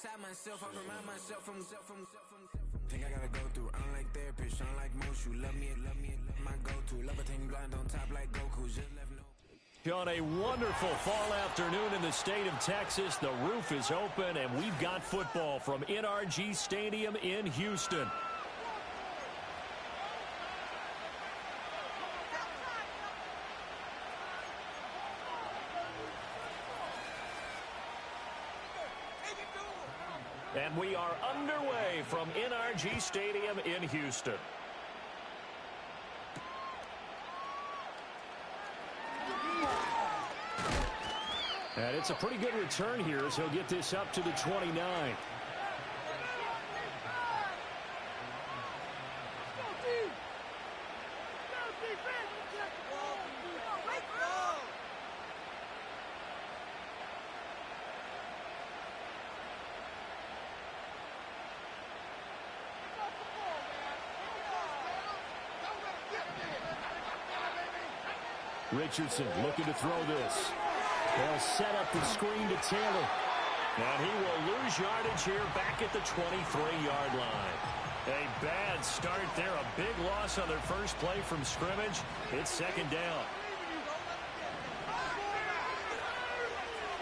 inside myself, I remind myself from. Think I gotta go through, unlike therapist, unlike most. You love me, my go-to. Love a thing blind on top like Goku, just left no. On a wonderful fall afternoon in the state of Texas, the roof is open, and we've got football from NRG Stadium in Houston. And we are underway from NRG Stadium in Houston. And it's a pretty good return here as he'll get this up to the 29. Richardson looking to throw this. They'll set up the screen to Taylor. And he will lose yardage here back at the 23-yard line. A bad start there. A big loss on their first play from scrimmage. It's second down.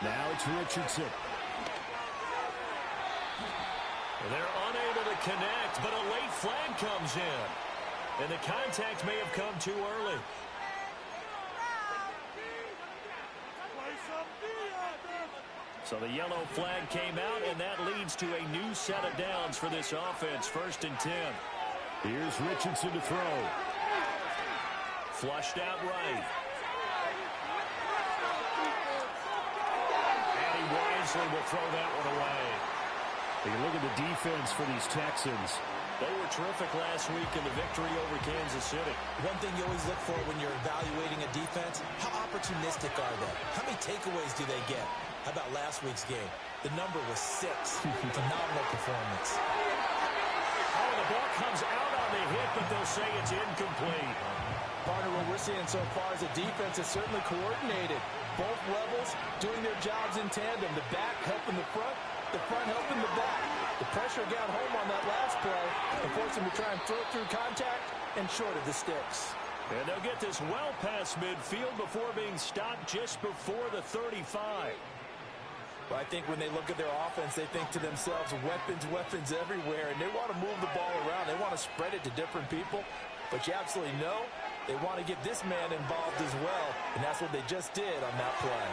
Now it's Richardson. They're unable to connect, but a late flag comes in. And the contact may have come too early. So the yellow flag came out, and that leads to a new set of downs for this offense. 1st and 10. Here's Richardson to throw. Flushed out right. And he wisely will throw that one away. You look at the defense for these Texans. They were terrific last week in the victory over Kansas City. One thing you always look for when you're evaluating a defense, how opportunistic are they? How many takeaways do they get? How about last week's game? The number was 6. Phenomenal performance. Oh, the ball comes out on the hit, but they'll say it's incomplete. Partner, what we're seeing so far is a defense that's certainly coordinated. Both levels doing their jobs in tandem. The back helping the front helping the back. The pressure got home on that last play and forced him to try and throw it through contact and short of the sticks. And they'll get this well past midfield before being stopped just before the 35. Well, I think when they look at their offense, they think to themselves, weapons everywhere, and they want to move the ball around. They want to spread it to different people, but you absolutely know they want to get this man involved as well, and that's what they just did on that play.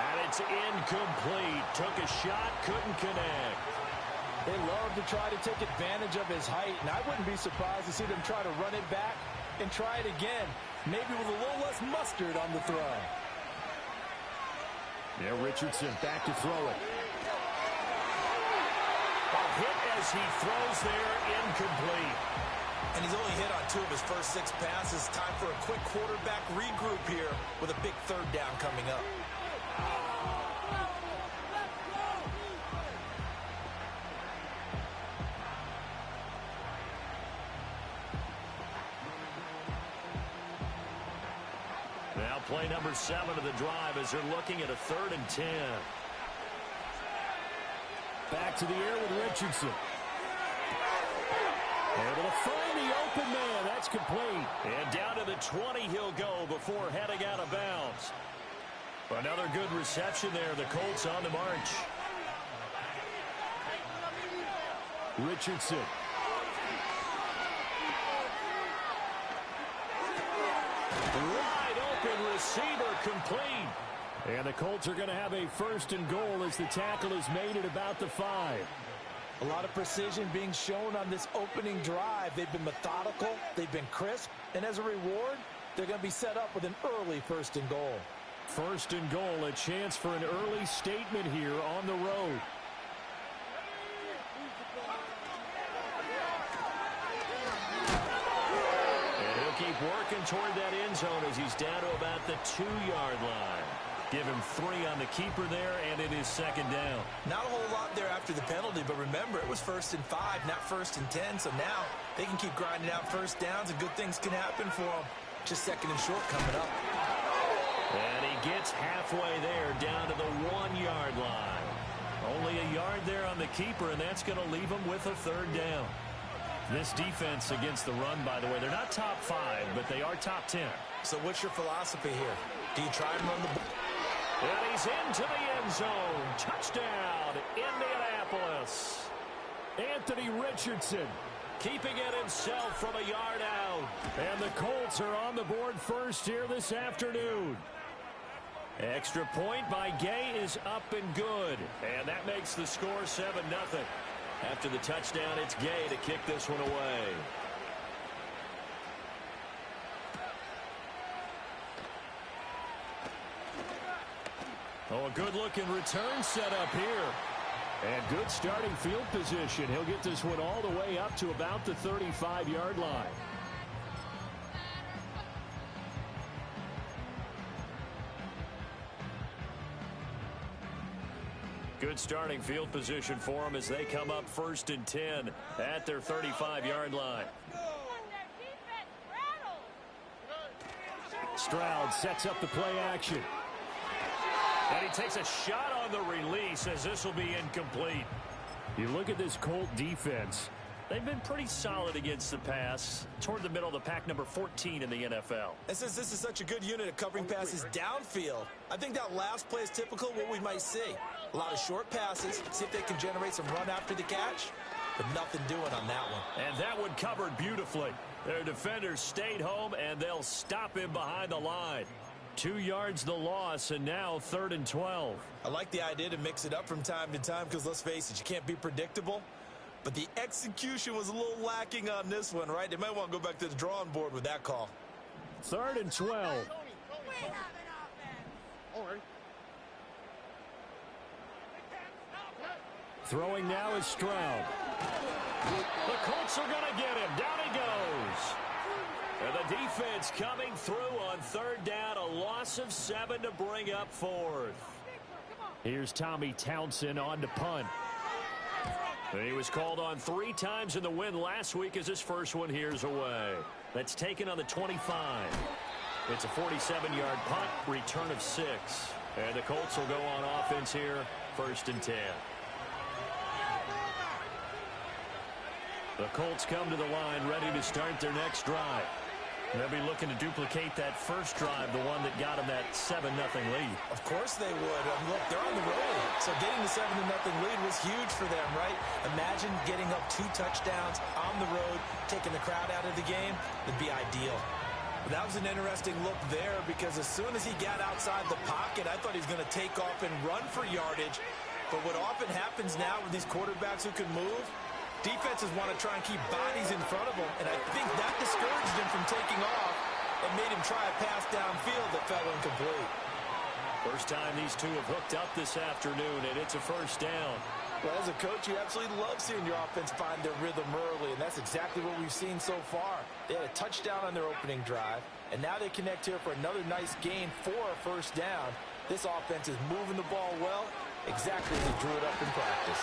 And it's incomplete. Took a shot, couldn't connect. They love to try to take advantage of his height, and I wouldn't be surprised to see them try to run it back and try it again, maybe with a little less mustard on the throw. Yeah, Richardson back to throw it. A hit as he throws there, incomplete. And he's only hit on 2 of his first 6 passes. Time for a quick quarterback regroup here with a big 3rd down coming up. Now play number 7 of the drive as they're looking at a 3rd and 10. Back to the air with Richardson. Able to find the open man. That's complete. And down to the 20 he'll go before heading out of bounds. Another good reception there. The Colts on the march. Richardson. Receiver complete. And the Colts are going to have a 1st and goal as the tackle is made at about the 5. A lot of precision being shown on this opening drive. They've been methodical. They've been crisp. And as a reward, they're going to be set up with an early 1st and goal. 1st and goal, a chance for an early statement here on the road. Keep working toward that end zone as he's down to about the 2-yard line. Give him 3 on the keeper there, and it is 2nd down. Not a whole lot there after the penalty, but remember, it was 1st and 5, not 1st and 10, so now they can keep grinding out 1st downs, and good things can happen for them. Just 2nd and short coming up. And he gets halfway there, down to the 1-yard line. Only a yard there on the keeper, and that's going to leave them with a third down. This defense against the run, by the way, they're not top 5, but they are top 10. So what's your philosophy here? Do you try and run the ball? And he's into the end zone. Touchdown, Indianapolis. Anthony Richardson keeping it himself from a yard out. And the Colts are on the board first here this afternoon. Extra point by Gay is up and good. And that makes the score 7-0. After the touchdown, it's Gay to kick this one away. Oh, a good-looking return set up here. And good starting field position. He'll get this one all the way up to about the 35-yard line. Good starting field position for them as they come up 1st and 10 at their 35-yard line. Stroud sets up the play action. And he takes a shot on the release as this will be incomplete. You look at this Colt defense. They've been pretty solid against the pass. Toward the middle of the pack, number 14 in the NFL. And since this is such a good unit at covering passes downfield, I think that last play is typical of what we might see. A lot of short passes, see if they can generate some run after the catch, but nothing doing on that one. And that one covered beautifully. Their defenders stayed home, and they'll stop him behind the line. 2 yards the loss, and now 3rd and 12. I like the idea to mix it up from time to time because, let's face it, you can't be predictable. But the execution was a little lacking on this one, right? They might want to go back to the drawing board with that call. 3rd and 12. Throwing now is Stroud. The Colts are going to get him. Down he goes. And the defense coming through on 3rd down. A loss of 7 to bring up 4th. Here's Tommy Townsend on to punt. He was called on 3 times in the win last week as his first one here's away. That's taken on the 25. It's a 47-yard punt, return of 6. And the Colts will go on offense here, 1st and 10. The Colts come to the line ready to start their next drive. They'll be looking to duplicate that first drive, the one that got them that 7-0 lead. Of course they would. Look, they're on the road. So getting the 7-0 lead was huge for them, right? Imagine getting up 2 touchdowns on the road, taking the crowd out of the game. It'd be ideal. But that was an interesting look there because as soon as he got outside the pocket, I thought he was going to take off and run for yardage. But what often happens now with these quarterbacks who can move, defenses want to try and keep bodies in front of him, and I think that discouraged him from taking off and made him try a pass downfield that fell incomplete. First time these two have hooked up this afternoon, and it's a 1st down. Well, as a coach, you absolutely love seeing your offense find their rhythm early, and that's exactly what we've seen so far. They had a touchdown on their opening drive, and now they connect here for another nice gain for a 1st down. This offense is moving the ball well, exactly as they drew it up in practice.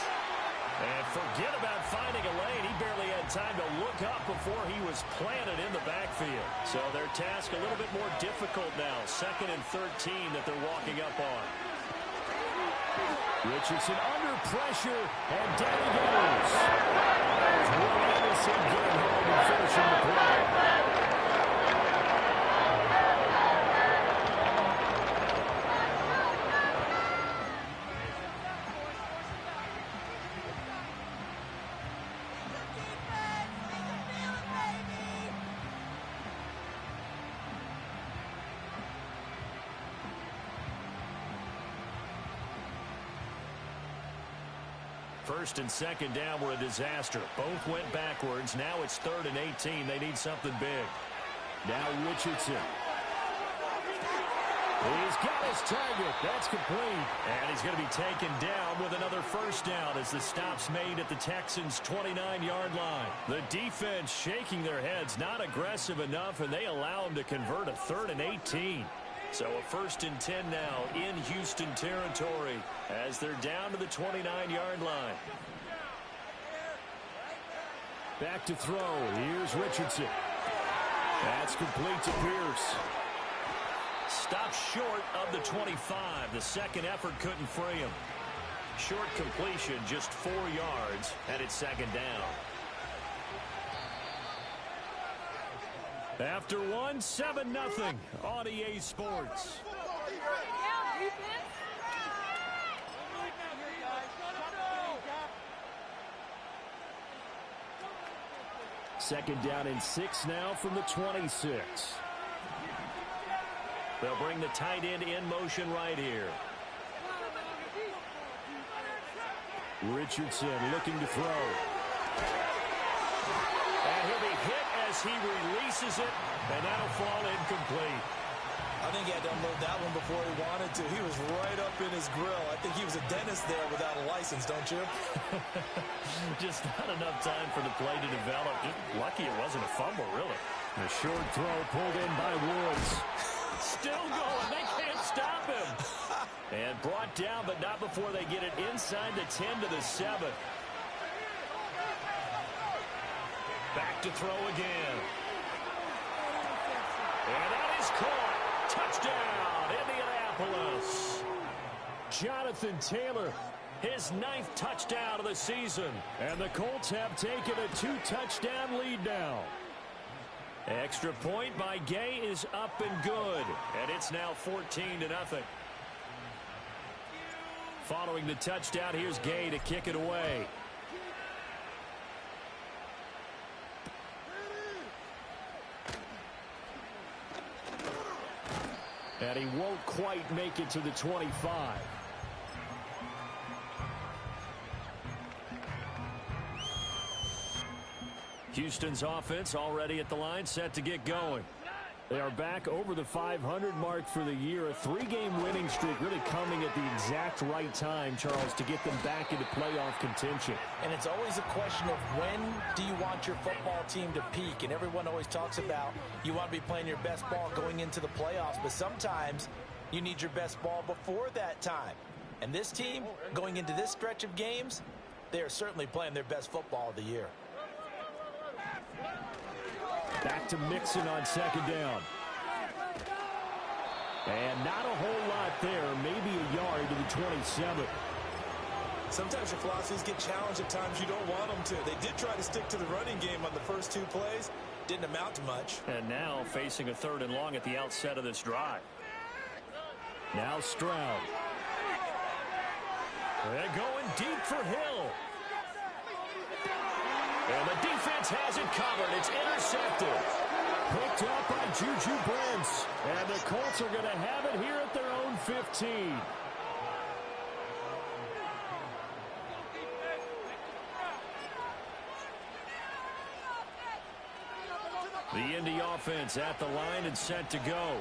And forget about finding a lane. He barely had time to look up before he was planted in the backfield. So their task a little bit more difficult now. 2nd and 13 that they're walking up on. Richardson under pressure, and down he goes. There's Will Anderson getting home and finishing the play. First and 2nd down were a disaster. Both went backwards. Now it's 3rd and 18. They need something big. Now Richardson. He's got his target. That's complete. And he's going to be taken down with another 1st down as the stop's made at the Texans' 29-yard line. The defense shaking their heads, not aggressive enough, and they allow him to convert a 3rd and 18. So a 1st and 10 now in Houston territory as they're down to the 29-yard line. Back to throw. Here's Richardson. That's complete to Pierce. Stopped short of the 25. The second effort couldn't free him. Short completion, just 4 yards, and it's second down. After one, 7-0 on EA Sports. Second down and 6 now from the 26. They'll bring the tight end in motion right here. Richardson looking to throw. And he'll be hit as he releases it, and that'll fall incomplete. I think he had to unload that one before he wanted to. He was right up in his grill. I think he was a dentist there without a license, don't you? Just not enough time for the play to develop. Just lucky it wasn't a fumble, really. The short throw pulled in by Woods. Still going. They can't stop him. And brought down, but not before they get it inside the 10 to the 7. Back to throw again. And that is caught. Touchdown, Indianapolis. Jonathan Taylor, his 9th touchdown of the season. And the Colts have taken a 2-touchdown lead now. Extra point by Gay is up and good. And it's now 14-0. Following the touchdown, here's Gay to kick it away. And he won't quite make it to the 25. Houston's offense already at the line, set to get going. They are back over the 500 mark for the year. A 3-game winning streak really coming at the exact right time, Charles, to get them back into playoff contention. And it's always a question of when do you want your football team to peak? And everyone always talks about you want to be playing your best ball going into the playoffs, but sometimes you need your best ball before that time. And this team, going into this stretch of games, they are certainly playing their best football of the year. Back to Mixon on second down. And not a whole lot there. Maybe a yard to the 27. Sometimes your philosophies get challenged at times you don't want them to. They did try to stick to the running game on the first 2 plays. Didn't amount to much. And now facing a 3rd and long at the outset of this drive. Now Stroud. They're going deep for Hill. And the defense has it covered. It's intercepted. Picked up by Juju Brents. And the Colts are going to have it here at their own 15. The Indy offense at the line and set to go.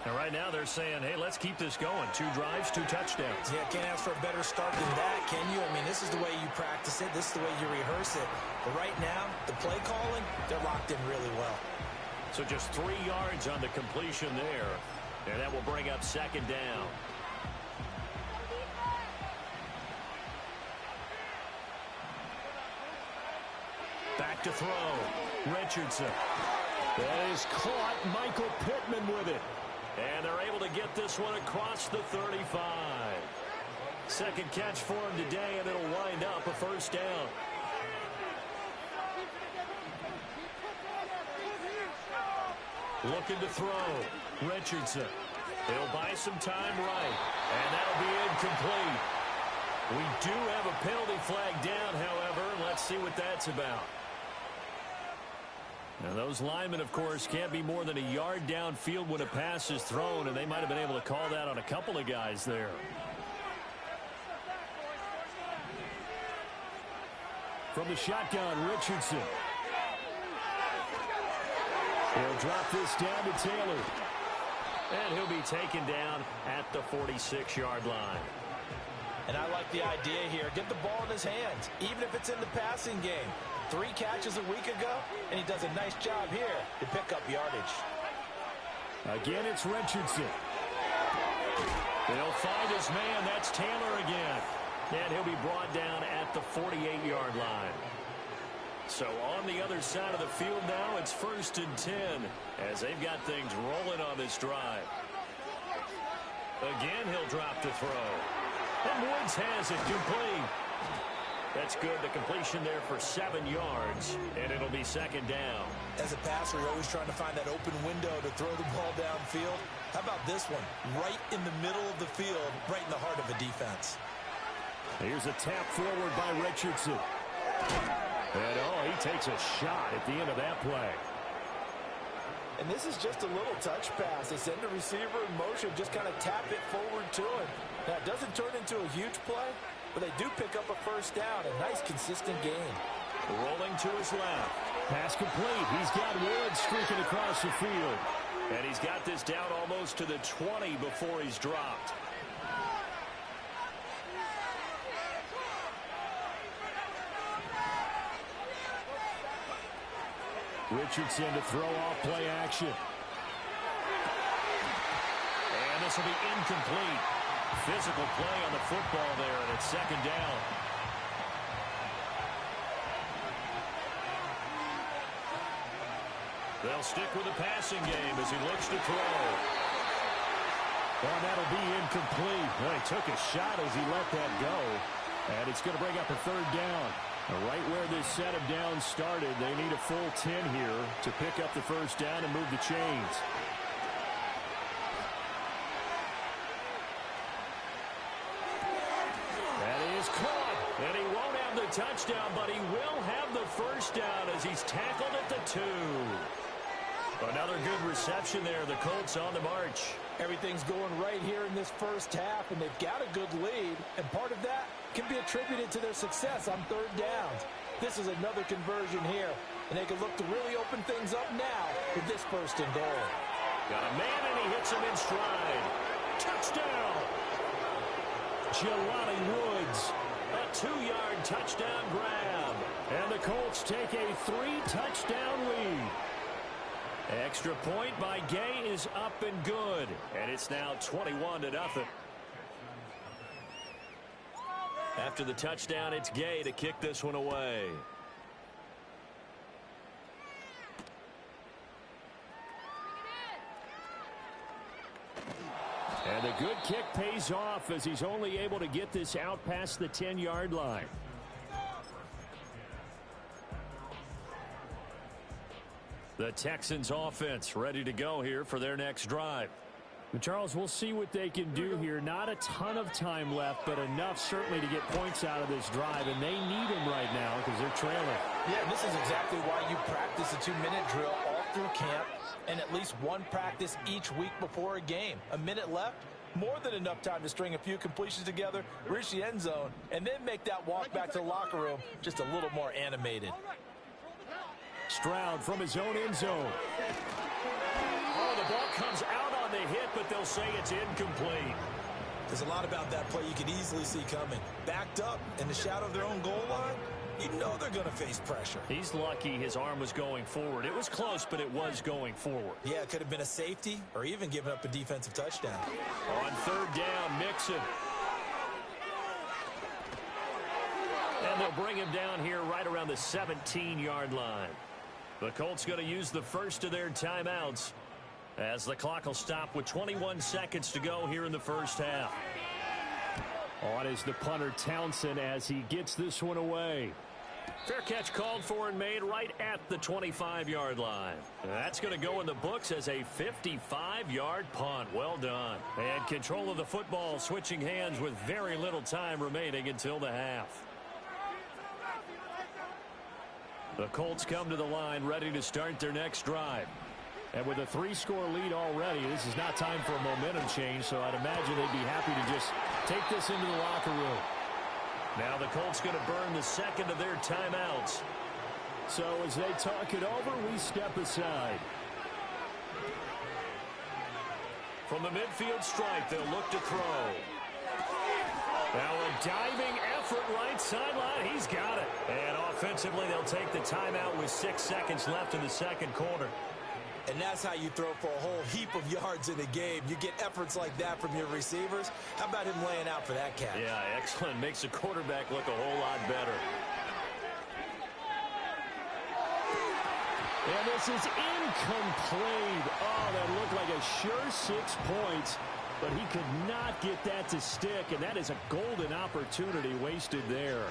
And right now they're saying, hey, let's keep this going. 2 drives, 2 touchdowns. Yeah, can't ask for a better start than that, can you? I mean, this is the way you practice it. This is the way you rehearse it. But right now, the play calling, they're locked in really well. So just 3 yards on the completion there. And that will bring up second down. Back to throw. Richardson. That is caught. Michael Pittman with it. And they're able to get this one across the 35. Second catch for him today, and it'll wind up a first down. Looking to throw. Richardson. He'll buy some time right. And that'll be incomplete. We do have a penalty flag down, however. Let's see what that's about. Now, those linemen, of course, can't be more than a yard downfield when a pass is thrown, and they might have been able to call that on a couple of guys there. From the shotgun, Richardson. He'll drop this down to Taylor. And he'll be taken down at the 46-yard line. And I like the idea here. Get the ball in his hands, even if it's in the passing game. 3 catches a week ago, and he does a nice job here to pick up yardage. Again, it's Richardson. They'll find his man. That's Taylor again. And he'll be brought down at the 48-yard line. So on the other side of the field now, it's 1st and 10 as they've got things rolling on this drive. Again, he'll drop to throw. And Woods has it complete. That's good. The completion there for 7 yards, and it'll be second down. As a passer, you're always trying to find that open window to throw the ball downfield. How about this one? Right in the middle of the field, right in the heart of a defense. Here's a tap forward by Richardson. And, he takes a shot at the end of that play. And this is just a little touch pass. They send the receiver in motion, just kind of tap it forward to him. Now, it doesn't turn into a huge play, but they do pick up a first down. A nice, consistent gain. Rolling to his left. Pass complete. He's got Woods streaking across the field. And he's got this down almost to the 20 before he's dropped. Richardson to throw off play action. And this will be incomplete. Physical play on the football there, and it's second down. They'll stick with the passing game as he looks to throw. Well, that'll be incomplete. Well, he took a shot as he let that go. And it's going to bring up a third down. Right where this set of downs started, they need a full 10 here to pick up the first down and move the chains. That is caught. And he won't have the touchdown, but he will have the first down as he's tackled at the 2. Another good reception there. The Colts on the march. Everything's going right here in this first half, and they've got a good lead. And part of that can be attributed to their success on third downs. This is another conversion here, and they can look to really open things up now with this first and goal. Got a man, and he hits him in stride. Touchdown! Jelani Woods, a 2-yard touchdown grab. And the Colts take a 3-touchdown lead. Extra point by Gay is up and good. And it's now 21-0. After the touchdown, it's Gay to kick this one away. And the good kick pays off as he's only able to get this out past the 10-yard line. The Texans offense ready to go here for their next drive. But Charles, we'll see what they can do here. Not a ton of time left, but enough certainly to get points out of this drive, and they need them right now because they're trailing. Yeah, this is exactly why you practice a 2-minute drill all through camp and at least one practice each week before a game. A minute left, more than enough time to string a few completions together, reach the end zone, and then make that walk back to the locker room just a little more animated. Stroud from his own end zone. Oh, the ball comes out on the hit, but they'll say it's incomplete. There's a lot about that play you could easily see coming. Backed up in the shadow of their own goal line, you know they're going to face pressure. He's lucky his arm was going forward. It was close, but it was going forward. Yeah, it could have been a safety or even given up a defensive touchdown. On third down, Mixon. And they'll bring him down here right around the 17-yard line. The Colts going to use the first of their timeouts as the clock will stop with 21 seconds to go here in the first half. On is the punter Townsend as he gets this one away. Fair catch called for and made right at the 25-yard line. That's going to go in the books as a 55-yard punt. Well done. And control of the football switching hands with very little time remaining until the half. The Colts come to the line ready to start their next drive. And with a 3-score lead already, this is not time for a momentum change, so I'd imagine they'd be happy to just take this into the locker room. Now the Colts going to burn the second of their timeouts. So as they talk it over, we step aside. From the midfield stripe, they'll look to throw. Now a diving effort right sideline. He's got it. And offensively, they'll take the timeout with 6 seconds left in the second quarter. And that's how you throw for a whole heap of yards in a game. You get efforts like that from your receivers. How about him laying out for that catch? Yeah, excellent. Makes the quarterback look a whole lot better. And this is incomplete. Oh, that looked like a sure 6 points. but he could not get that to stick, and that is a golden opportunity wasted there.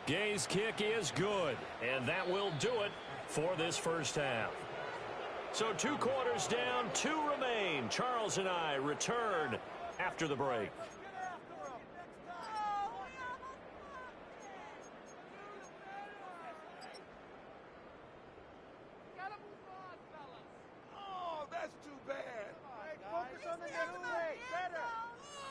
Gay's kick is good, and that will do it for this first half. So 2 quarters down, 2 remain. Charles and I return after the break.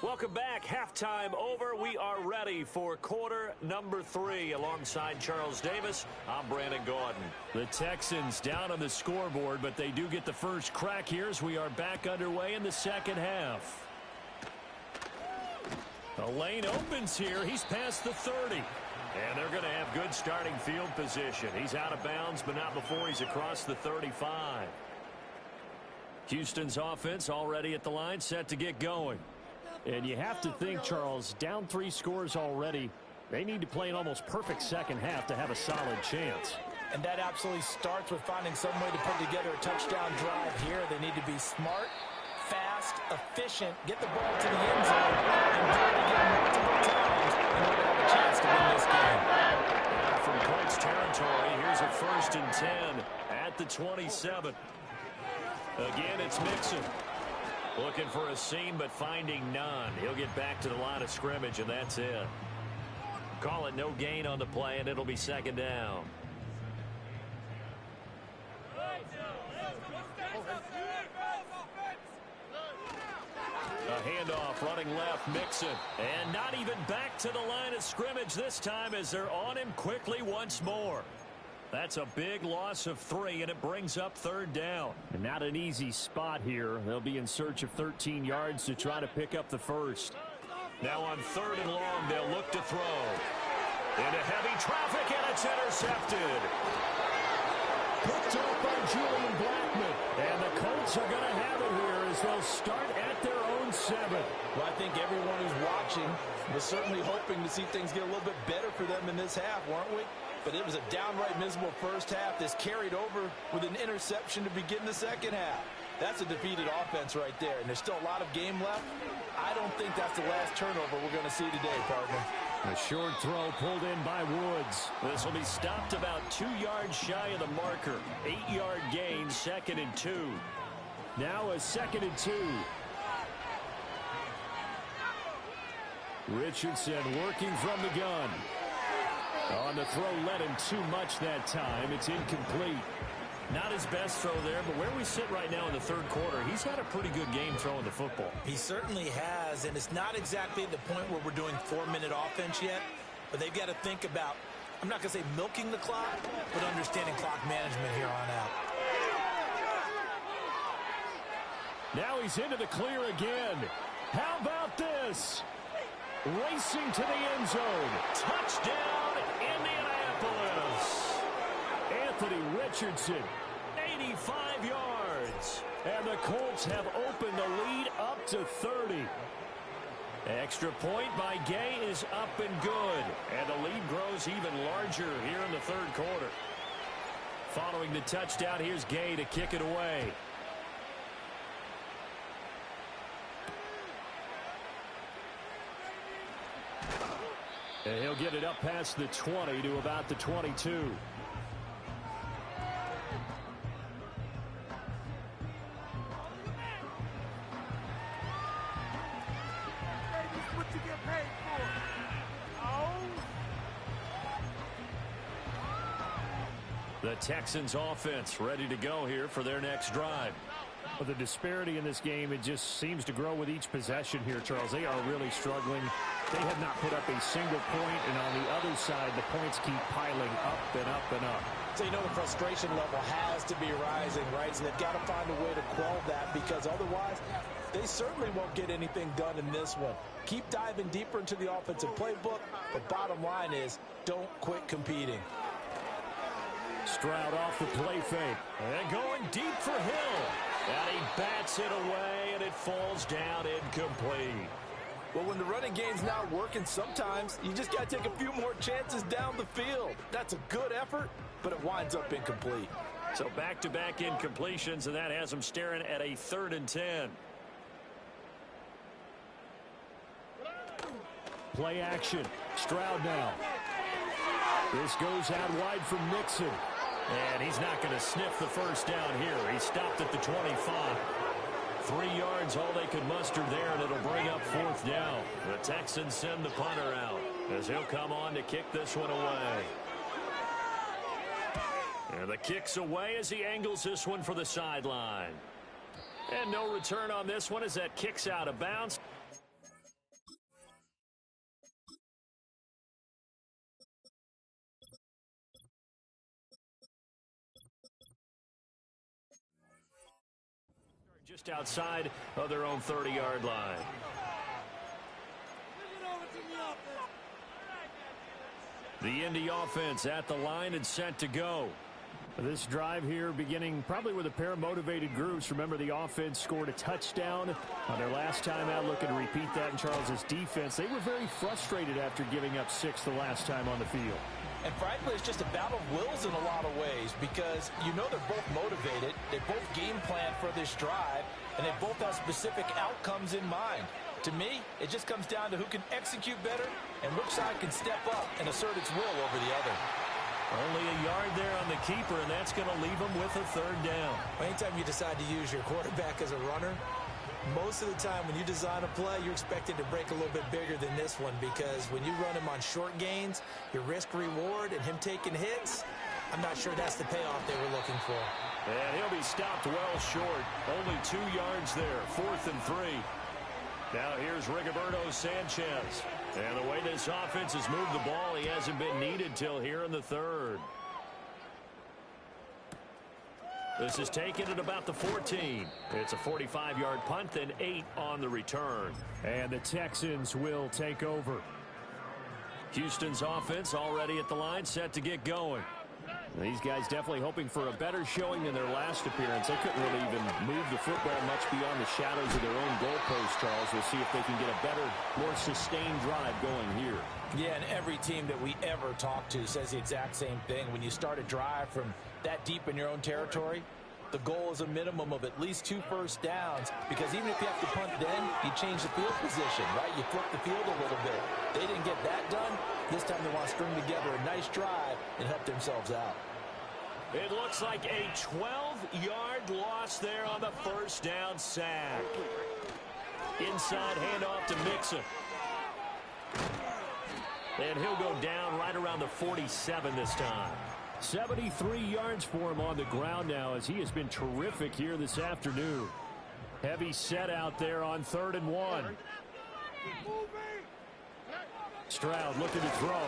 Welcome back. Halftime over. We are ready for quarter number 3. Alongside Charles Davis, I'm Brandon Gaudin. The Texans down on the scoreboard, but they do get the first crack here as we are back underway in the second half. The lane opens here. He's past the 30. And they're going to have good starting field position. He's out of bounds, but not before he's across the 35. Houston's offense already at the line, set to get going. And you have to think, Charles, down 3 scores already. They need to play an almost perfect second half to have a solid chance. And that absolutely starts with finding some way to put together a touchdown drive here. They need to be smart, fast, efficient, get the ball to the end zone, and do it again multiple times in order to have a chance to win this game. Now from Colts territory, here's a 1st and 10 at the 27. Again, it's Mixon. Looking for a seam, but finding none. He'll get back to the line of scrimmage, and that's it. Call it no gain on the play, and it'll be 2nd down. A handoff running left, Mixon. And not even back to the line of scrimmage this time as they're on him quickly once more. That's a big loss of 3, and it brings up 3rd down. And not an easy spot here. They'll be in search of 13 yards to try to pick up the first. Now on 3rd and long, they'll look to throw. Into heavy traffic, and it's intercepted. Picked up by Julian Blackmon. And the Colts are going to have it here as they'll start at their own 7. Well, I think everyone who's watching was certainly hoping to see things get a little bit better for them in this half, weren't we? But it was a downright miserable first half. This carried over with an interception to begin the second half. That's a defeated offense right there, and there's still a lot of game left. I don't think that's the last turnover we're going to see today, partner. A short throw pulled in by Woods. This will be stopped about 2 yards shy of the marker. 8-yard gain, 2nd and 2. Now a 2nd and 2. Richardson working from the gun. On the throw, led him too much that time. It's incomplete. Not his best throw there, but where we sit right now in the 3rd quarter, he's had a pretty good game throwing the football. He certainly has, and it's not exactly at the point where we're doing 4-minute offense yet, but they've got to think about, I'm not going to say milking the clock, but understanding clock management here on out. Now he's into the clear again. How about this? Racing to the end zone. Touchdown, Indianapolis. Anthony Richardson, 85 yards. And the Colts have opened the lead up to 30. Extra point by Gay is up and good. And the lead grows even larger here in the 3rd quarter. Following the touchdown, here's Gay to kick it away. And he'll get it up past the 20 to about the 22. The Texans offense ready to go here for their next drive. Well, the disparity in this game, it just seems to grow with each possession here, Charles. They are really struggling. They have not put up a single point, and on the other side, the points keep piling up and up and up. So you know the frustration level has to be rising, right? So they've got to find a way to quell that, because otherwise they certainly won't get anything done in this one. Keep diving deeper into the offensive playbook, but bottom line is don't quit competing. Stroud off the play fake. And going deep for Hill. And he bats it away, and it falls down incomplete. Well, when the running game's not working, sometimes you just got to take a few more chances down the field. That's a good effort, but it winds up incomplete. So back-to-back incompletions, and that has them staring at a 3rd and 10. Play action. Stroud now. This goes out wide for Mixon. And he's not going to sniff the first down here. He stopped at the 25. 3 yards, all they could muster there, and it'll bring up 4th down. The Texans send the punter out as he'll come on to kick this one away. And the kick's away as he angles this one for the sideline. And no return on this one as that kick's out of bounds. Just outside of their own 30-yard line. The Indy offense at the line and set to go. This drive here beginning probably with a pair of motivated groups. Remember, the offense scored a touchdown on their last time out. Looking to repeat that in Charles's defense. They were very frustrated after giving up 6 the last time on the field. And frankly, it's just a battle of wills in a lot of ways because you know they're both motivated. They both game plan for this drive, and they both have specific outcomes in mind. To me, it just comes down to who can execute better and which side can step up and assert its will over the other. Only a yard there on the keeper, and that's going to leave them with a 3rd down. Anytime you decide to use your quarterback as a runner, most of the time when you design a play, you're expected to break a little bit bigger than this one because when you run him on short gains, your risk-reward and him taking hits, I'm not sure that's the payoff they were looking for. And he'll be stopped well short. Only 2 yards there, 4th and 3. Now here's Rigoberto Sanchez. And the way this offense has moved the ball, he hasn't been needed till here in the 3rd. This is taken at about the 14. It's a 45-yard punt, then 8 on the return. And the Texans will take over. Houston's offense already at the line, set to get going. These guys definitely hoping for a better showing than their last appearance. They couldn't really even move the football much beyond the shadows of their own goalpost, Charles. We'll see if they can get a better, more sustained drive going here. Yeah, and every team that we ever talk to says the exact same thing. When you start a drive from that deep in your own territory, the goal is a minimum of at least 2 first downs because even if you have to punt then, you change the field position, right? You flip the field a little bit. They didn't get that done. This time they want to string together a nice drive and help themselves out. It looks like a 12-yard loss there on the first down sack. Inside handoff to Mixon. And he'll go down right around the 47 this time. 73 yards for him on the ground now as he has been terrific here this afternoon. Heavy set out there on 3rd and 1. Stroud looking to throw.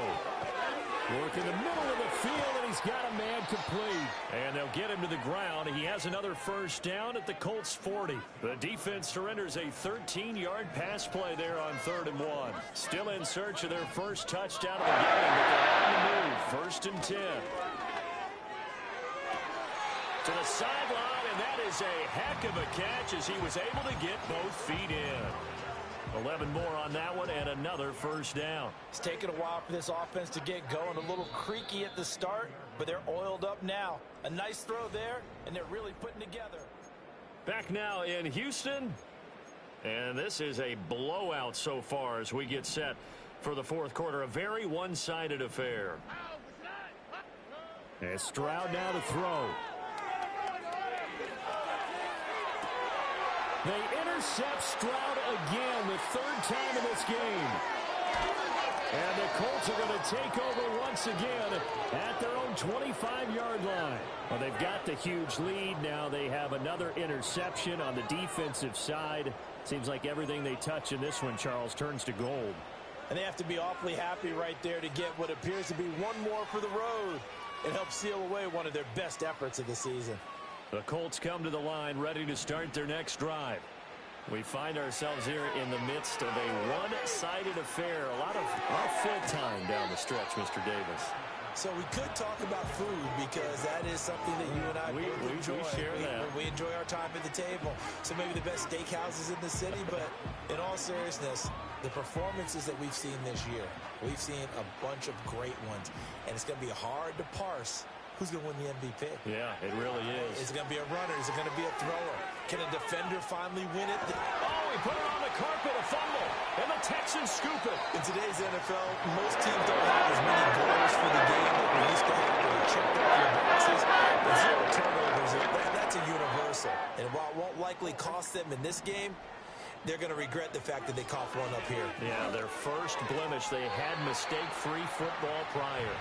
Work in the middle of the field, and he's got a man complete. And they'll get him to the ground. He has another first down at the Colts 40. The defense surrenders a 13-yard pass play there on 3rd and 1. Still in search of their first touchdown of the game, but they're on the move. 1st and 10. To the sideline, and that is a heck of a catch as he was able to get both feet in. 11 more on that one and another first down. It's taken a while for this offense to get going. A little creaky at the start, but they're oiled up now. A nice throw there, and they're really putting together. Back now in Houston. And this is a blowout so far as we get set for the 4th quarter. A very one-sided affair. And Stroud now to throw. They intercept Stroud again, the 3rd time in this game. And the Colts are going to take over once again at their own 25-yard line. Well, they've got the huge lead. Now they have another interception on the defensive side. Seems like everything they touch in this one, Charles, turns to gold. And they have to be awfully happy right there to get what appears to be one more for the road. It helps seal away one of their best efforts of the season. The Colts come to the line ready to start their next drive. We find ourselves here in the midst of a one-sided affair. A lot of full time down the stretch, Mr. Davis. So we could talk about food because that is something that you and I both enjoy. We share that. We enjoy our time at the table. So maybe the best steakhouses in the city, but in all seriousness, the performances that we've seen this year, we've seen a bunch of great ones. And it's going to be hard to parse who's going to win the MVP? Yeah, it really is. Is it going to be a runner? Is it going to be a thrower? Can a defender finally win it? Oh, he put it on the carpet, a fumble, and the Texans scoop it. In today's NFL, most teams don't have as many goals for the game that we used to have where you checked off your boxes. But zero turnovers, that's a universal. And while it won't likely cost them in this game, they're going to regret the fact that they coughed one up here. Yeah, their first blemish. They had mistake-free football prior.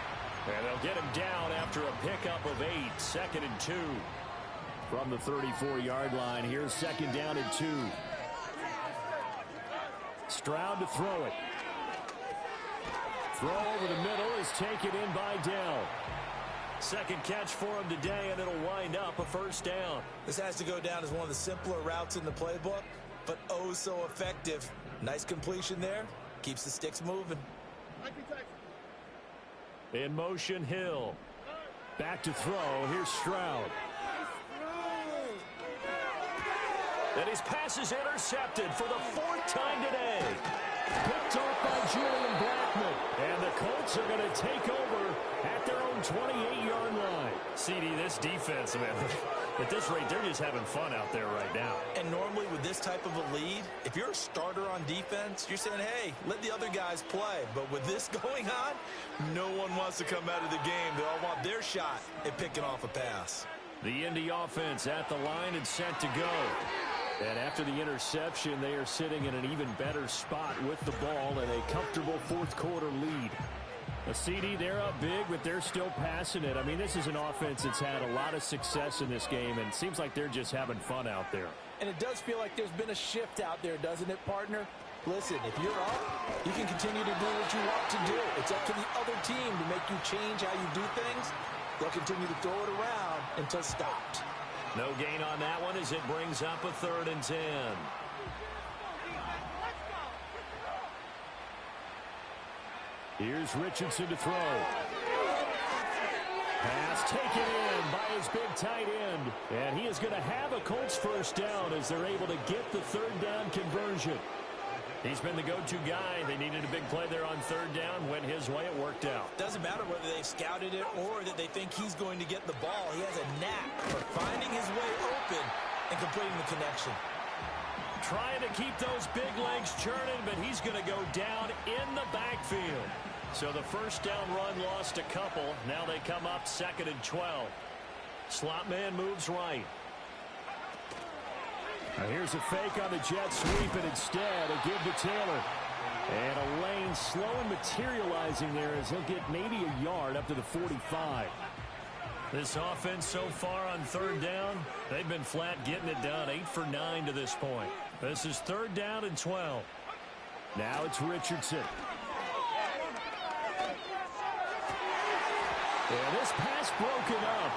And they'll get him down after a pickup of 8, 2nd and 2. From the 34-yard line, here's 2nd down and 2. Stroud to throw it. Throw over the middle is taken in by Dell. Second catch for him today, and it'll wind up a first down. This has to go down as one of the simpler routes in the playbook, but oh so effective. Nice completion there. Keeps the sticks moving. In motion, Hill. Back to throw. Here's Stroud. And his pass is intercepted for the 4th time today. Picked off by Julian Blackmon. And the Colts are going to take over at their own 28-yard line. CD, this defense, man, at this rate, they're just having fun out there right now. And normally with this type of a lead, if you're a starter on defense, you're saying, hey, let the other guys play. But with this going on, no one wants to come out of the game. They all want their shot at picking off a pass. The Indy offense at the line and set to go. And after the interception, they are sitting in an even better spot with the ball and a comfortable 4th quarter lead. A CD, they're up big, but they're still passing it. I mean, this is an offense that's had a lot of success in this game, and it seems like they're just having fun out there. And it does feel like there's been a shift out there, doesn't it, partner? Listen, if you're up, you can continue to do what you want to do. It's up to the other team to make you change how you do things. They'll continue to throw it around until stopped. No gain on that one as it brings up a 3rd and 10. Here's Richardson to throw. Pass taken in by his big tight end. And he is going to have a Colts first down as they're able to get the 3rd down conversion. He's been the go-to guy. They needed a big play there on 3rd down. Went his way. It worked out. Doesn't matter whether they've scouted it or that they think he's going to get the ball. He has a knack for finding his way open and completing the connection. Trying to keep those big legs churning, but he's going to go down in the backfield. So the first down run lost a couple. Now they come up 2nd and 12. Slot man moves right. Now here's a fake on the jet sweep, and instead a give to Taylor. And a lane slow and materializing there as he'll get maybe a yard up to the 45. This offense so far on 3rd down, they've been flat getting it done. 8 for 9 to this point. This is 3rd down and 12. Now it's Richardson. And this pass broken up.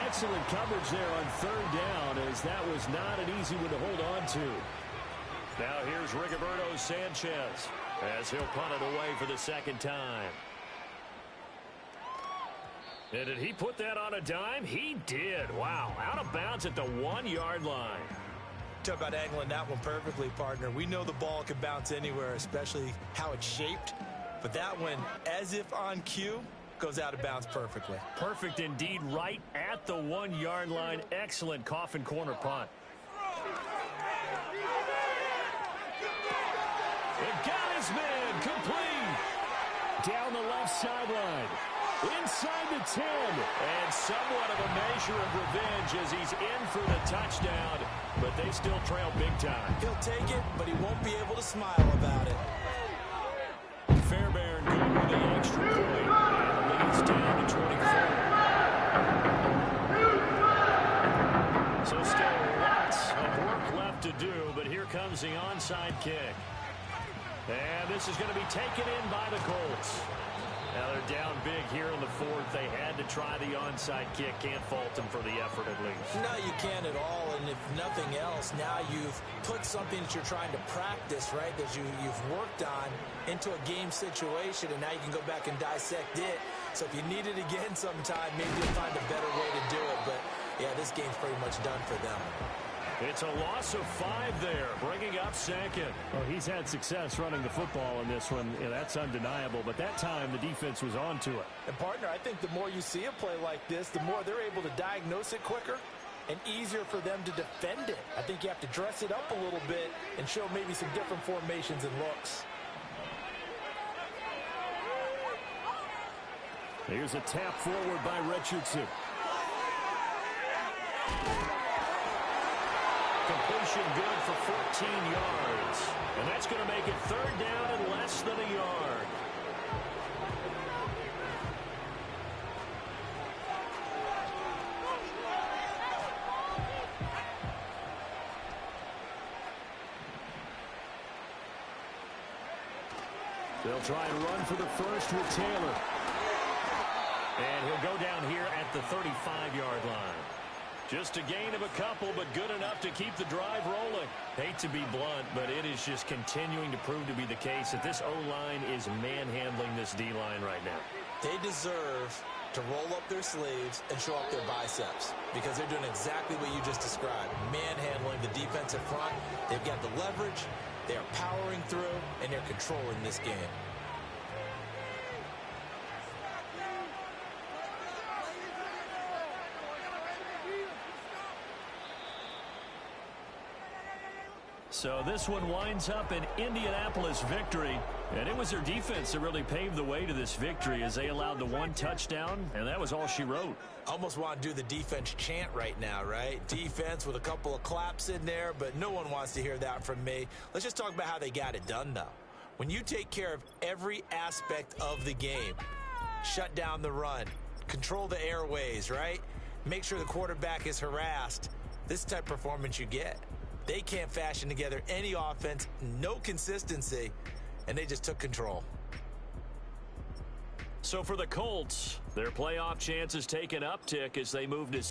Excellent coverage there on 3rd down, as that was not an easy one to hold on to. Now here's Rigoberto Sanchez as he'll punt it away for the 2nd time. And did he put that on a dime? He did. Wow. Out of bounds at the 1-yard line. Talk about angling that one perfectly, partner. We know the ball can bounce anywhere, especially how it's shaped. But that one, as if on cue, goes out of bounds perfectly. Perfect indeed, right at the 1-yard line. Excellent coffin corner punt. It got his man complete. Down the left sideline. Inside the 10. And somewhat of a measure of revenge as he's in for the touchdown. But they still trail big time. He'll take it, but he won't be able to smile about it. Fairbairn good with the extra point. And the lead's down to 24. So still lots of work left to do, but here comes the onside kick. And this is going to be taken in by the Colts. Now they're down big here in the 4th. They had to try the onside kick. Can't fault them for the effort at least. No, you can't at all. And if nothing else, now you've put something that you're trying to practice, right, that you've worked on into a game situation, and now you can go back and dissect it. So if you need it again sometime, maybe you'll find a better way to do it. But, yeah, this game's pretty much done for them. It's a loss of 5 there, bringing up second. Well, he's had success running the football in this one. Yeah, that's undeniable. But that time, the defense was on to it. And, partner, I think the more you see a play like this, the more they're able to diagnose it quicker and easier for them to defend it. I think you have to dress it up a little bit and show maybe some different formations and looks. Here's a tap forward by Richardson. Completion good for 14 yards. And that's going to make it 3rd down and less than a yard. They'll try and run for the first with Taylor. And he'll go down here at the 35-yard line. Just a gain of a couple, but good enough to keep the drive rolling. Hate to be blunt, but it is just continuing to prove to be the case that this O-line is manhandling this D-line right now. They deserve to roll up their sleeves and show up their biceps because they're doing exactly what you just described, manhandling the defensive front. They've got the leverage, they are powering through, and they're controlling this game. So this one winds up an Indianapolis victory, and it was their defense that really paved the way to this victory as they allowed the 1 touchdown, and that was all she wrote. Almost want to do the defense chant right now, right? Defense with a couple of claps in there, but no one wants to hear that from me. Let's just talk about how they got it done, though. When you take care of every aspect of the game, shut down the run, control the airways, right? Make sure the quarterback is harassed. This type of performance you get. They can't fashion together any offense, no consistency, and they just took control. So for the Colts, their playoff chances take an uptick as they move to...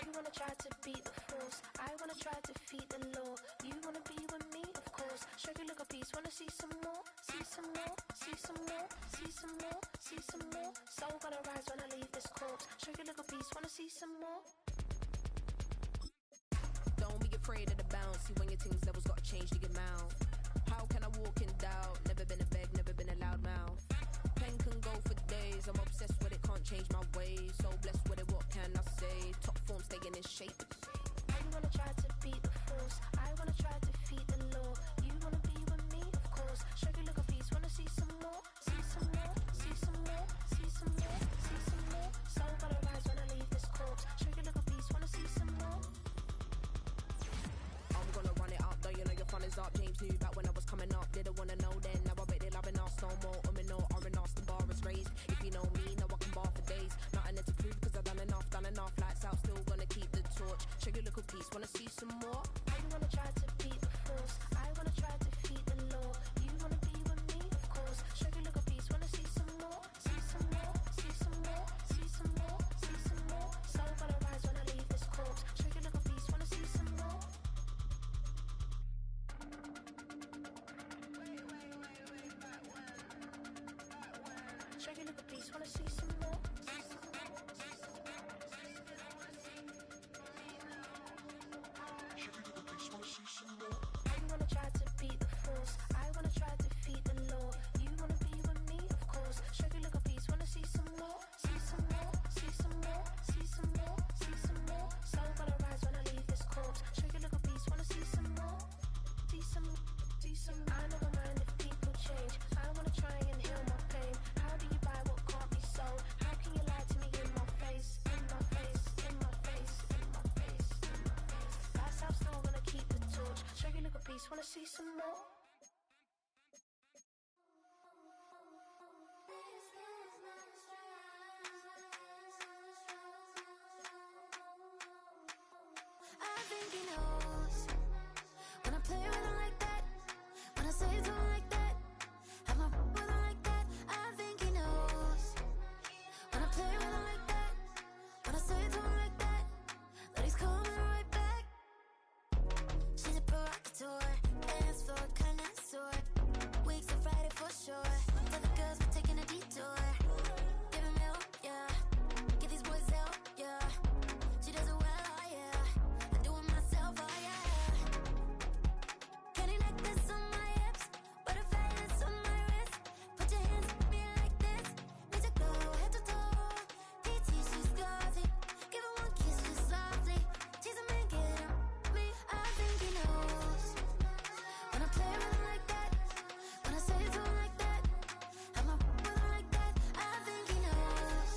You wanna try to beat the force, I wanna try to defeat the law. You wanna be with me, of course. Show you look a piece, wanna see some more, see some more, see some more, see some more, see some more. Soul gonna rise when I leave this corpse. Show you look a piece, wanna see some more. Don't be afraid of the bounce. See when your things levels gotta change to get mouth. How can I walk in doubt? Never been a beg, never been a loud mouth. Pen can go for days. I'm obsessed with it, can't change my ways. So blessed with it, what can I say? Top form staying in shape. You wanna try to beat the force, I wanna try to defeat the law. You wanna be with me, of course. Show you look a piece, wanna see some more, see some more, see some more, see some more, see some more. Soul gonna rise when I leave this corpse. Show you look a piece, wanna see some more. I'm gonna run it up, though you know your fun is up. James knew back when I was coming up, didn't wanna know then. Now I bet they loving us no more. No R and us, the bar is raised. If you know me, now I can bar for days. Nothing to prove cause I've done enough, Shake your little piece, wanna see some more? I wanna try to beat the force. I wanna try to defeat the law. You wanna be with me, of course. Shake your little piece, wanna see some more? See some more, see some more, see some more, see some more. Soul gonna rise when I leave this corpse. Shake your little piece, wanna see some more? Shake your little piece, wanna see some more? I wanna try to beat the force. I wanna try to defeat the law. You wanna be with me, of course. Shake your little piece, wanna see some more? See some more, see some more, see some more, see some more. Soul gonna rise when I leave this corpse. Shake your little piece, wanna see some more? See some, see some. I never mind if people change. I wanna try and heal my pain. How do you buy what can't be sold? How can you lie to me in my face? In my face, in my face, in my face, in my face. That's how I'm still gonna keep the torch. Shake your little piece, wanna see some more? I think he knows when I play with him like that, when I say to him like that, have my with him like that. I think he knows when I play with him like that, when I say to him like that, that he's coming right back. She's a provocateur, dance floor connoisseur, weeks of Friday for sure. Tell the girls we're taking a detour, give him help, yeah, give these boys help, yeah. She does it well, oh yeah. I do it myself, oh yeah. Candy necklace on my hips, butterflies on my wrist. Put your hands on me like this. Need to go head to toe. PT, she's glossy. Give her one kiss just softly. Tease him and get him me. I think he knows when I play with him like that, when I say to him like that, have my with him like that. I think he knows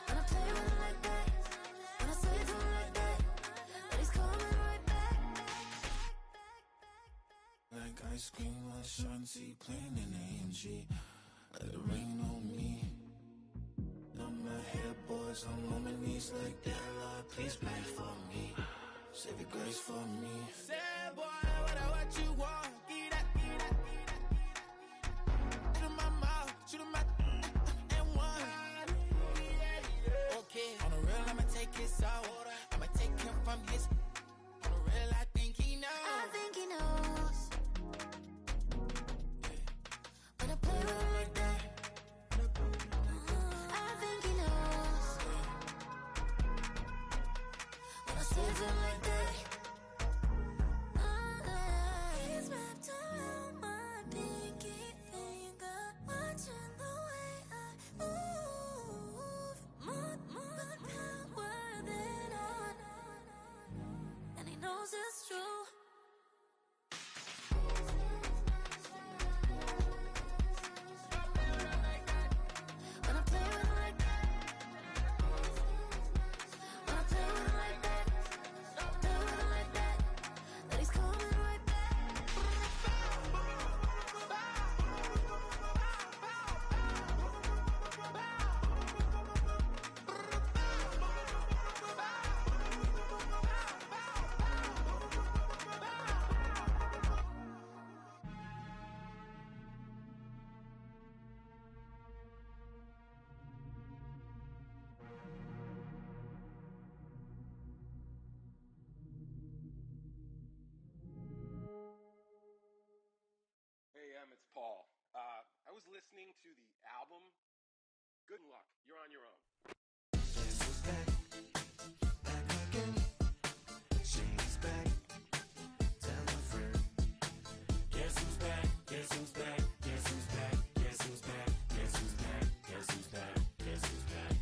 when I play with him like that, when I say to him like that, that he's coming right back. Like ice cream, like Shanti playing in AMG. Let it rain on me. On my head, boys, I'm on my knees like that. Lord, please pray for me. Save your grace for me. Say, boy, what you want? Get that, get that, get that. Shoot in my mouth, shoot in my and one. Okay, on the real, I'ma take his out. I'ma take him from his. On the real, I think he knows. I think he knows when I play with him like that. I think he knows when I say to him like that. He's wrapped around my pinky finger, watching the way I move. More power than on, and he knows it's true. When I play with him like that, when I play with him like that, play with him like that, that he's coming right back. Hey, it's Paul. I was listening to the album. Good luck. You're on your own. Guess who's back? Back again. She's back. Tell a friend. Guess who's back? Guess who's back? Guess who's back? Guess who's back? Guess who's back? Guess who's back? Guess who's back?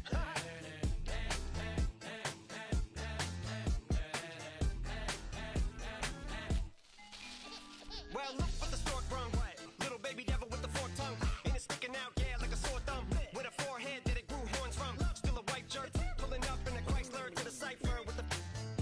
Well, look for the stork brung. Little baby devil with the forked tongue. And it's sticking out, yeah, like a sore thumb. With a forehead that it grew horns from. Still a white shirt, pulling up in a Chrysler to the cipher with the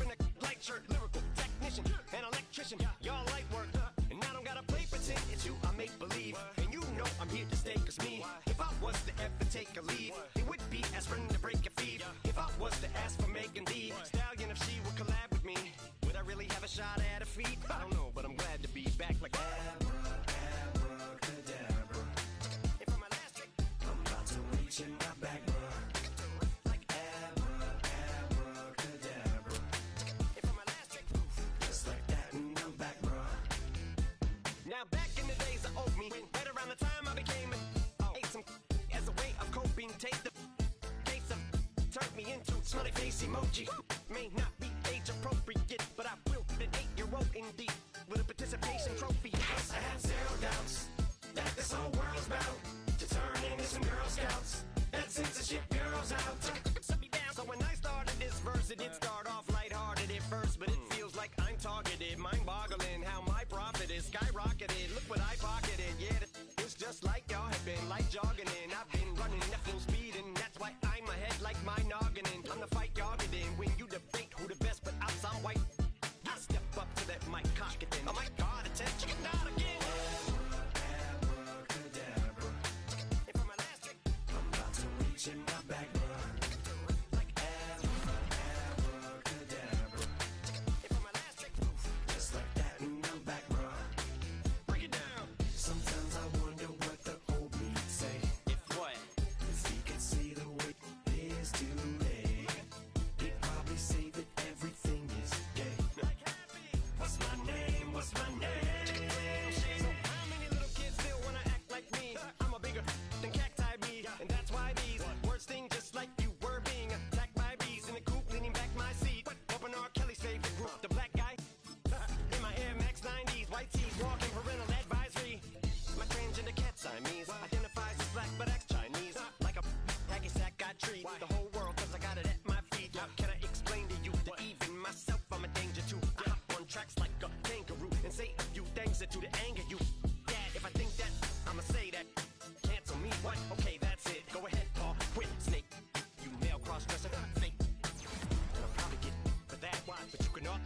in a light shirt. Lyrical technician, an electrician, y'all light work. And I don't gotta play pretend, it's you I make believe. And you know I'm here to stay, cause me, if I was to ever take a leave, it would be aspirin to break your feet. If I was to ask for Megan Thee Stallion, if she would collab emoji. May not be age appropriate, but I will be an 8-year-old indeed with a participation trophy. Yes, I have zero doubts that this whole world's bound to turn into some Girl Scouts. That censorship bureau's out. So when I started this verse, it did start off lighthearted at first, but it feels like I'm targeted. Mind-boggling how my profit is skyrocketed. Look what I pocketed. Yeah, it's just like y'all have been like jogging in. I've been running at full speed, and that's why I'm ahead like my noggin. I'm the fight y'all get in when you debate who the best, but I'm some white. I step up to that mic, cock it then. Oh my God, attention, chicken out again. Abracadabra. And for my last trick, I'm about to reach in my back, bro. Like abracadabra. And for my last trick, just like that, and I'm back, bro. Break it down. Sometimes I wonder what the old me say. If what? If he could see the way it is today, he'd probably say that everything is gay. What's my name? What's my name? So how many little kids still wanna act like me? I'm a bigger than cacti me, and that's why these words sting just like you were being attacked by bees in the coop, leaning back my seat. Open R. Kelly's favorite group, the black guy. In my Air Max 90s, white tees, walking parental advisory. My transgender cat Siamese identifies as black but acts Chinese. Like a hacky sack got treat the whole world 'cause I got it at my feet. How can I explain to you that even myself I'm a danger to? I hop on tracks like a kangaroo and say a few things that do to anger you. Dad, if I think that, I'ma say that. Cancel me, what? Okay, that's it. Go ahead, Paul. Quit, snake. You male cross-dresser, fake. I'll probably get for that, but you cannot.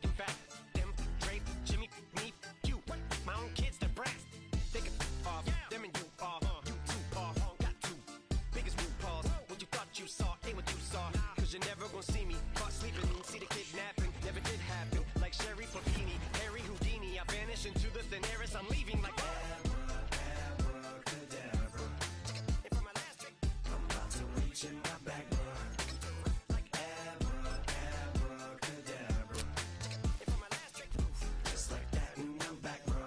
In fact, them, Dre, Jimmy, me, you, my own kids, they're brass. They can off, them and you off, you two off, got two biggest root paws. What you thought you saw ain't what you saw, 'cause you're never gonna see me caught sleeping, see the kidnapping, never did happen. Like Sherry Papini, Harry Houdini, I vanish into the thin air as I'm leaving like abracadabra. And for my last trick, I'm about to reach in my back, bro. Like abracadabra. And for my last trick, just like that, and I'm back, bro.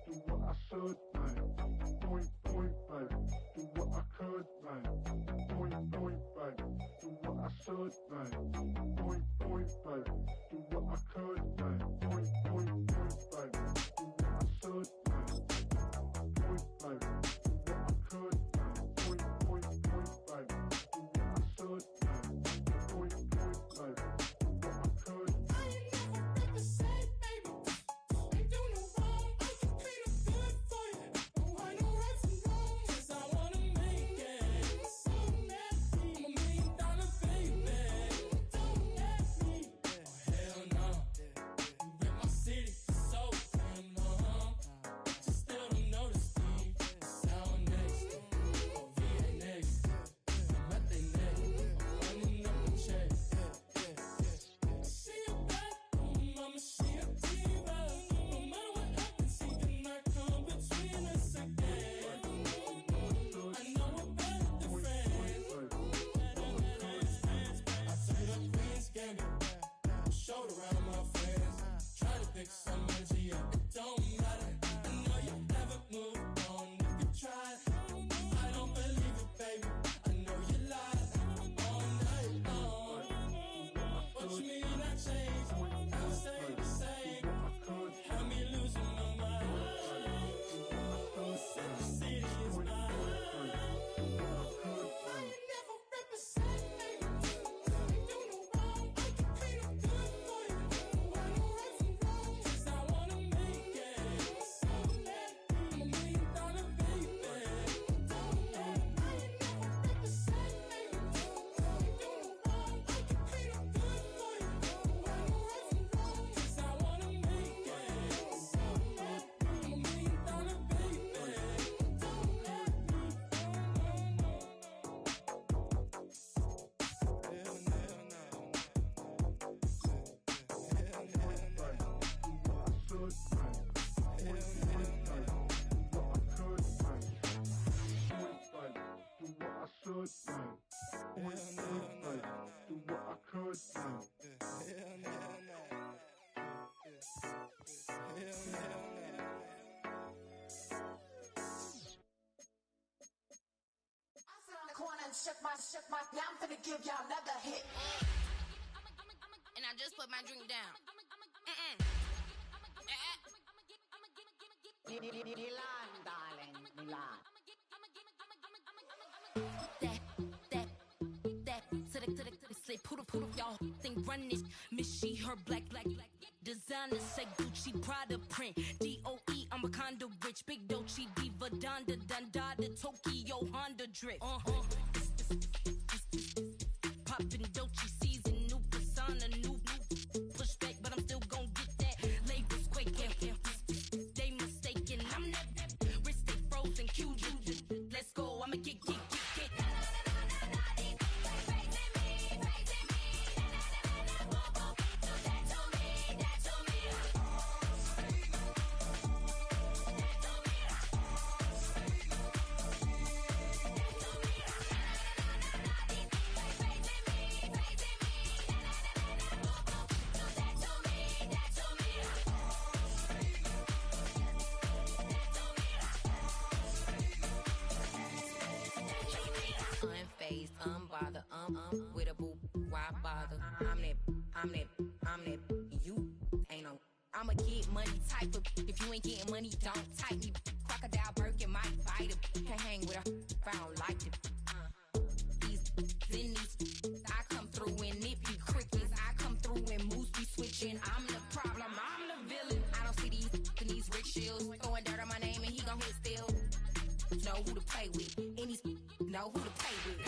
Do what I should, man. Point, baby. Do what I could, man. Point, baby. Do what I should, man. Point, baby. Do what I could, man. Point, baby. Do what I should, man. Point, baby. Do what I could, man. Point, baby. Do what I should, man. Point, baby. Do what I could. I ain't never represent, baby. Ain't do no wrong. I can clean up good for you. Don't want no rights and wrongs. 'Cause I wanna make it. So nasty. I'm $1 million baby. Don't ask me. Oh, hell no. now I'm finna give y'all another hit. And I just put my drink down. Milan, darling, Milan. That, to the, say, poodle, y'all think run this. Miss she, her black, designer, say Gucci, Prada print, DOE, I'm a condo rich, big Dolce, Diva, Donda, the Tokyo, Honda drip. Poppin' Dolce season, new persona, new pushback, but I'm still gon' get that. Labels quaking, they mistaken. I'm that wrist stay frozen, Q. Let's go, I'ma get. Unbothered, with a boo, why bother? I'm that, you ain't no. I'm a get money type of, if you ain't getting money, don't type me. Crocodile Birkin might bite him. Can't hang with her if I don't like it. These, I come through in nippy crickets. I come through in moose be switching. I'm the problem, I'm the villain. I don't see these rickshaws throwing dirt on my name and he gon' hit still. Know who to play with, and these know who to play with.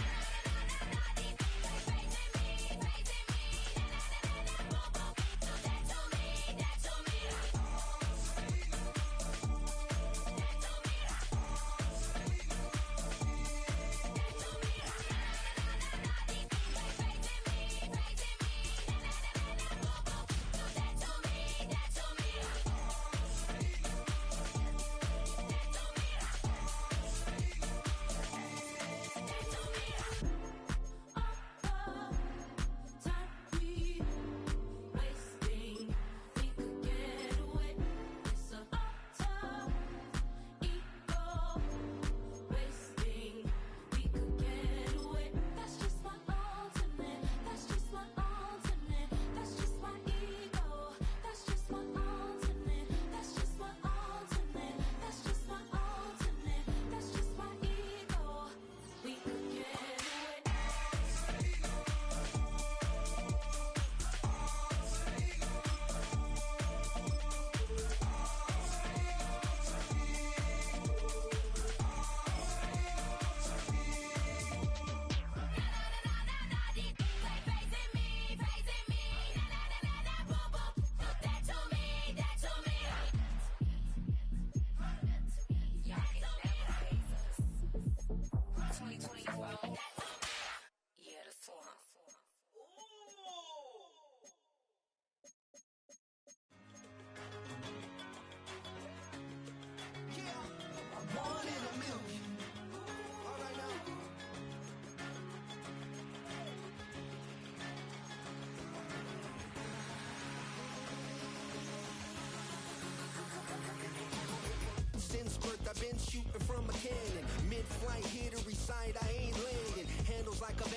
Since birth I've been shooting from a cannon. Mid-flight,